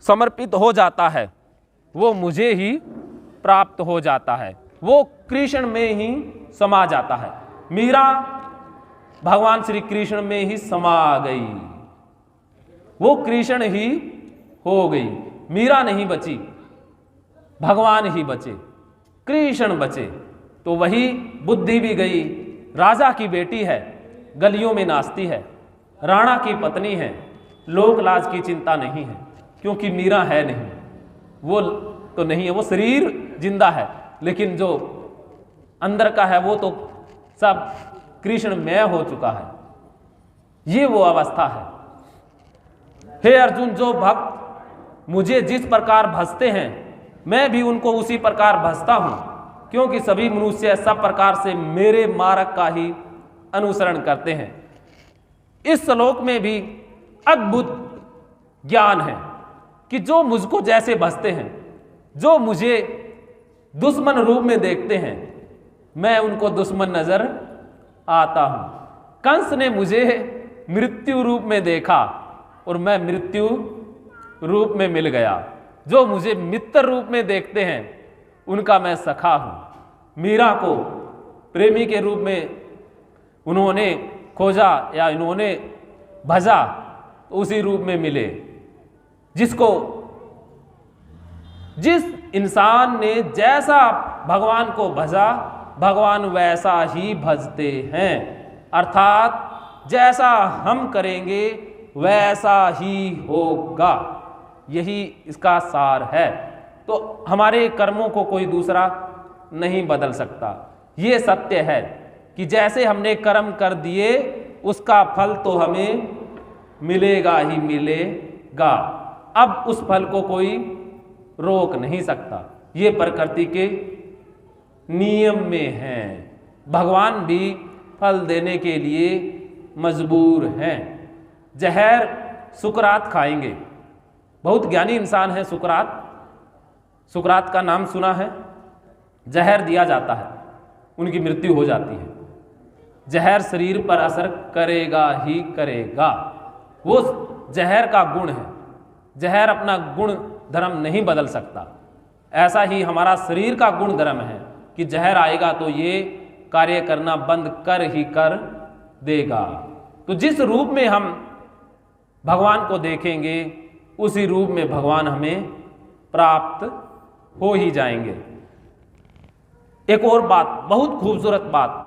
समर्पित हो जाता है वो मुझे ही प्राप्त हो जाता है, वो कृष्ण में ही समा जाता है। मीरा भगवान श्री कृष्ण में ही समा गई, वो कृष्ण ही हो गई। मीरा नहीं बची, भगवान ही बचे, कृष्ण बचे। तो वही बुद्धि भी गई। राजा की बेटी है, गलियों में नाचती है, राणा की पत्नी है, लोक लाज की चिंता नहीं है, क्योंकि मीरा है नहीं, वो तो नहीं है, वो शरीर जिंदा है, लेकिन जो अंदर का है वो तो सब कृष्णमय हो चुका है। ये वो अवस्था है। हे अर्जुन, जो भक्त मुझे जिस प्रकार भजते हैं मैं भी उनको उसी प्रकार भजता हूं, क्योंकि सभी मनुष्य सब प्रकार से मेरे मार्ग का ही अनुसरण करते हैं। इस श्लोक में भी अद्भुत ज्ञान है कि जो मुझको जैसे भजते हैं, जो मुझे दुश्मन रूप में देखते हैं, मैं उनको दुश्मन नजर आता हूं। कंस ने मुझे मृत्यु रूप में देखा और मैं मृत्यु रूप में मिल गया। जो मुझे मित्र रूप में देखते हैं उनका मैं सखा हूं। मीरा को प्रेमी के रूप में उन्होंने खोजा या इन्होंने भजा तो उसी रूप में मिले। जिस इंसान ने जैसा भगवान को भजा, भगवान वैसा ही भजते हैं। अर्थात जैसा हम करेंगे वैसा ही होगा, यही इसका सार है। तो हमारे कर्मों को कोई दूसरा नहीं बदल सकता। ये सत्य है कि जैसे हमने कर्म कर दिए उसका फल तो हमें मिलेगा ही मिलेगा। अब उस फल को कोई रोक नहीं सकता, ये प्रकृति के नियम में है। भगवान भी फल देने के लिए मजबूर हैं। जहर सुकरात खाएंगे, बहुत ज्ञानी इंसान है सुकरात, सुकरात का नाम सुना है। जहर दिया जाता है, उनकी मृत्यु हो जाती है। जहर शरीर पर असर करेगा ही करेगा, वो जहर का गुण है। जहर अपना गुण धर्म नहीं बदल सकता। ऐसा ही हमारा शरीर का गुण धर्म है कि जहर आएगा तो ये कार्य करना बंद कर ही कर देगा। तो जिस रूप में हम भगवान को देखेंगे उसी रूप में भगवान हमें प्राप्त हो ही जाएंगे। एक और बात, बहुत खूबसूरत बात,